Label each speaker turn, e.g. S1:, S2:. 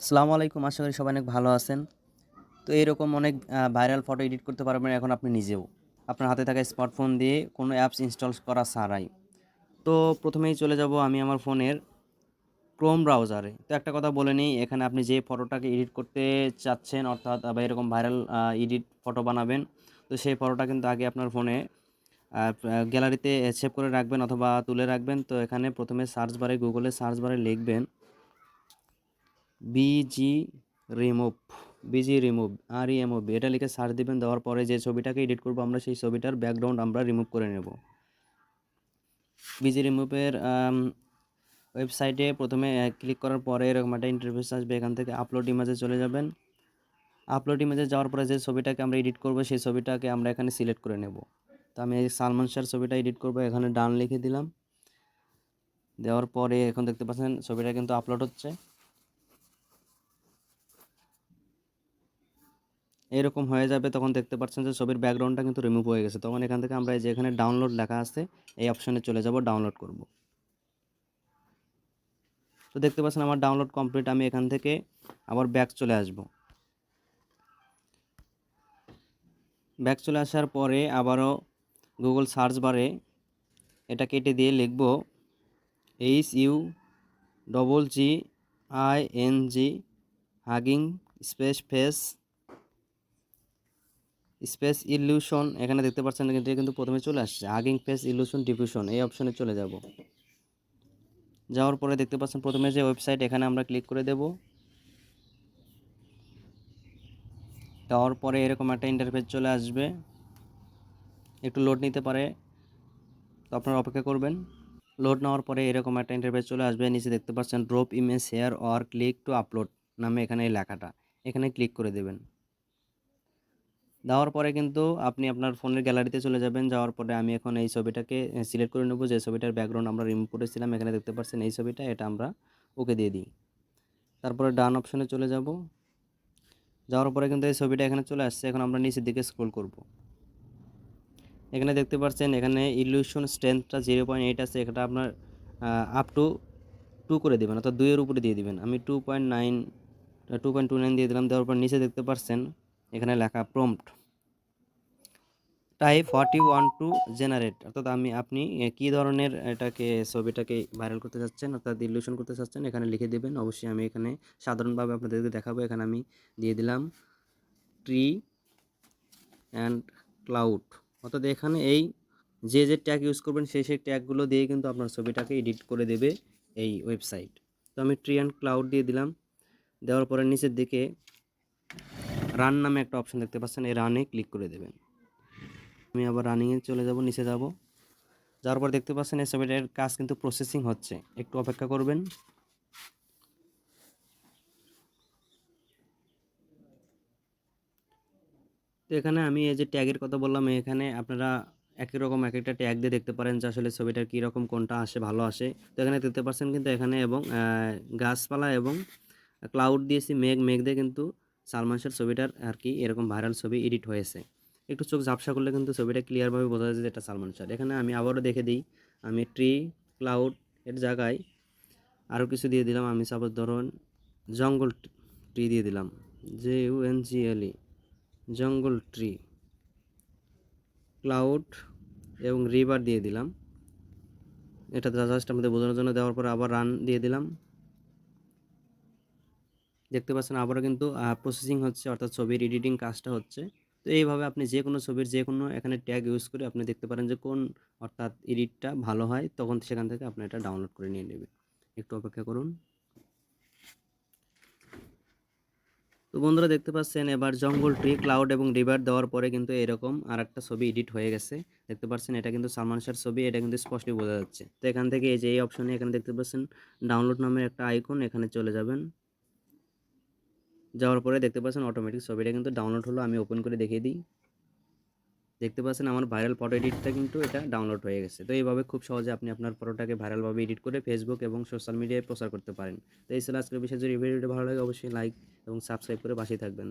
S1: আসসালামু আলাইকুম, আশা করি সবাই অনেক ভালো আছেন। তো এরকম অনেক ভাইরাল ফটো এডিট করতে পারবেন এখন আপনি নিজেও, আপনার হাতে থাকা স্মার্টফোন দিয়ে কোনো অ্যাপস ইনস্টল করা ছাড়াই। তো প্রথমেই চলে যাব আমি আমার ফোনের ক্রোম ব্রাউজারে। তো একটা কথা বলে নিই, এখানে আপনি যে ফটোটাকে এডিট করতে চাচ্ছেন অর্থাৎ বা এরকম ভাইরাল এডিট ফটো বানাবেন, তো সেই ফটোটা কিন্তু আগে আপনার ফোনে গ্যালারিতে সেভ করে রাখবেন অথবা তুলে রাখবেন। তো এখানে প্রথমে সার্চ বারে, গুগলে সার্চ বারে লিখবেন busy remove, busy remove, REMOV, এটা লিখে সার্চ দিবেন। দেওয়ার পরে যে ছবিটাকে এডিট করব আমরা, সেই ছবিটার ব্যাকগ্রাউন্ড আমরা রিমুভ করে নেব। বিজি রিমুভের ওয়েবসাইটে প্রথমে ক্লিক করার পরে এরকম একটা ইন্টারফেস আসবে। এখান থেকে আপলোড ইমেজে চলে যাবেন। আপলোড ইমেজে যাওয়ার পরে যে ছবিটাকে আমরা এডিট করব সেই ছবিটাকে আমরা এখানে সিলেক্ট করে নেব। তো আমি এই সালমান শাহর ছবিটা এডিট করব, এখানে ডান লিখে দিলাম। দেওয়ার পরে এখন দেখতে পাচ্ছেন ছবিটা কিন্তু আপলোড হচ্ছে। এরকম হয়ে যাবে, তখন দেখতে পাচ্ছেন যে ছবির ব্যাকগ্রাউন্ডটা কিন্তু রিমুভ হয়ে গেছে। তখন এখান থেকে আমরা এই যে এখানে ডাউনলোড লেখা আছে এই অপশনে চলে যাব, ডাউনলোড করব। তো দেখতে পাচ্ছেন আমার ডাউনলোড কমপ্লিট। আমি এখান থেকে আবার ব্যাক চলে আসব। ব্যাক চলে আসার পরে আবারও গুগল সার্চ বারে এটা কেটে দিয়ে লিখব HUGGING hugging face space illusion. এখানে দেখতে পাচ্ছেন এটা কিন্তু প্রথমে চলে আসছে হাগিং ফেস ইলিউশন ডিফিউশন, এই অপশনে চলে যাব। যাওয়ার পরে দেখতে পাচ্ছেন প্রথমে যে ওয়েবসাইট, এখানে আমরা ক্লিক করে দেব। দেওয়ার পরে এরকম একটা ইন্টারফেস চলে আসবে, একটু লোড নিতে পারে, তো আপনারা অপেক্ষা করবেন। লোড নেওয়ার পরে এরকম একটা ইন্টারফেস চলে আসবে। নিচে দেখতে পাচ্ছেন drop image share or click to upload নামে এখানে এই লেখাটা, এখানে ক্লিক করে দেবেন। দেওয়ার পরে কিন্তু আপনি আপনার ফোনের গ্যালারিতে চলে যাবেন। যাওয়ার পরে আমি এখন এই ছবিটাকে সিলেক্ট করে নেব, যে ছবিটার ব্যাকগ্রাউন্ড আমরা রিমুভ করেছিলাম। এখানে দেখতে পাচ্ছেন এই ছবিটা, এটা আমরা ওকে দিয়ে দিই। তারপরে ডান অপশনে চলে যাব। যাওয়ার পরে কিন্তু এই ছবিটা এখানে চলে আসছে। এখন আমরা নিচের দিকে স্ক্রল করব। এখানে দেখতে পাচ্ছেন এখানে ইলিউশন স্ট্রেংথটা 0.8 আছে, এটা আপনার আপ টু 2 করে দেবেন, অর্থাৎ 2 এর উপরে দিয়ে দিবেন। আমি 2.29 দিয়ে দিলাম। দেওয়ার পর নিচে দেখতে পাচ্ছেন এখানে লেখা prompt type what you want to generate, অর্থাৎ আপনি কী ধরনের এটাকে ছবিটাকে ভাইরাল করতে চাচ্ছেন অর্থাৎ ইলিউশন করতে চাচ্ছেন এখানে লিখে দেবেন। অবশ্যই আমি এখানে সাধারণভাবে আপনাদেরকে দেখাবো। এখানে আমি দিয়ে দিলাম ট্রি অ্যান্ড ক্লাউড, অর্থাৎ এখানে এই যে ট্যাগ ইউজ করবেন সেই ট্যাগগুলো দিয়ে কিন্তু আপনার ছবিটাকে এডিট করে দেবে এই ওয়েবসাইট। তো আমি ট্রি অ্যান্ড ক্লাউড দিয়ে দিলাম। দেওয়ার পরে নিচের দিকে রান নামে একটা অপশন দেখতে পাচ্ছেন, এই রানে ক্লিক করে দেবেন। আমি আবার রানিংয়ে চলে যাব, নিচে যাব। যাওয়ার পর দেখতে পাচ্ছেন এই ছবিটার কাজ কিন্তু প্রসেসিং হচ্ছে, একটু অপেক্ষা করবেন। তো এখানে আমি এই যে ট্যাগের কথা বললাম, এখানে আপনারা একই রকম এক একটা ট্যাগ দিয়ে দেখতে পারেন যে আসলে ছবিটার কীরকম কোনটা আসে, ভালো আসে। তো এখানে দেখতে পাচ্ছেন কিন্তু এখানে এবং গাছপালা এবং ক্লাউড দিয়েছি, মেঘ দিয়ে কিন্তু সালমান শাহর ছবিটার আর কি এরকম ভাইরাল ছবি এডিট হয়েছে। একটু চোখ ঝাপসা করলে কিন্তু ছবিটা ক্লিয়ারভাবে বোঝা যায় যে এটা সালমান শাহর। এখানে আমি আবারও দেখে দিই, আমি ট্রি ক্লাউড এর জায়গায় আরও কিছু দিয়ে দিলাম। আমি সাপোজ ধরুন জঙ্গল ট্রি দিয়ে দিলাম, JUNGLE জঙ্গল ট্রি, ক্লাউড এবং রিভার দিয়ে দিলাম। এটা জাস্ট আমাদের বোঝানোর জন্য। দেওয়ার পরে আবার রান দিয়ে দিলাম। দেখতে পাচ্ছেন আবারও কিন্তু প্রসেসিং হচ্ছে, অর্থাৎ ছবির এডিটিং কাজটা হচ্ছে। তো এইভাবে আপনি যে কোনো ছবির যে কোনো এখানে ট্যাগ ইউজ করে আপনি দেখতে পারেন যে কোন অর্থাৎ এডিটটা ভালো হয়, তখন সেখান থেকে আপনি এটা ডাউনলোড করে নিয়ে নেবেন। একটু অপেক্ষা করুন। তো বন্ধুরা দেখতে পাচ্ছেন এবার জঙ্গল ট্রি, ক্লাউড এবং রিভার দেওয়ার পরে কিন্তু এরকম আর একটা ছবি এডিট হয়ে গেছে। দেখতে পাচ্ছেন এটা কিন্তু সালমান শাহর ছবি, এটা কিন্তু স্পষ্টই বোঝা যাচ্ছে। তো এখান থেকে এই যে এই অপশনে এখানে দেখতে পাচ্ছেন ডাউনলোড নামের একটা আইকন, এখানে চলে যাবেন। যাওয়ার পরে দেখতে পাচ্ছেন অটোমেটিক ছবিটা কিন্তু ডাউনলোড হলো। আমি ওপেন করে দেখিয়ে দিই। দেখতে পাচ্ছেন আমার ভাইরাল ফটো এডিটটা কিন্তু এটা ডাউনলোড হয়ে গেছে। তো এইভাবে খুব সহজে আপনি আপনার ফটোটাকে ভাইরালভাবে এডিট করে ফেসবুক এবং সোশ্যাল মিডিয়ায় প্রচার করতে পারেন। তো এই ছিল আজকের বিষয়। যদি ভিডিওটি ভালো লাগে অবশ্যই লাইক এবং সাবস্ক্রাইব করে পাশেই থাকবেন।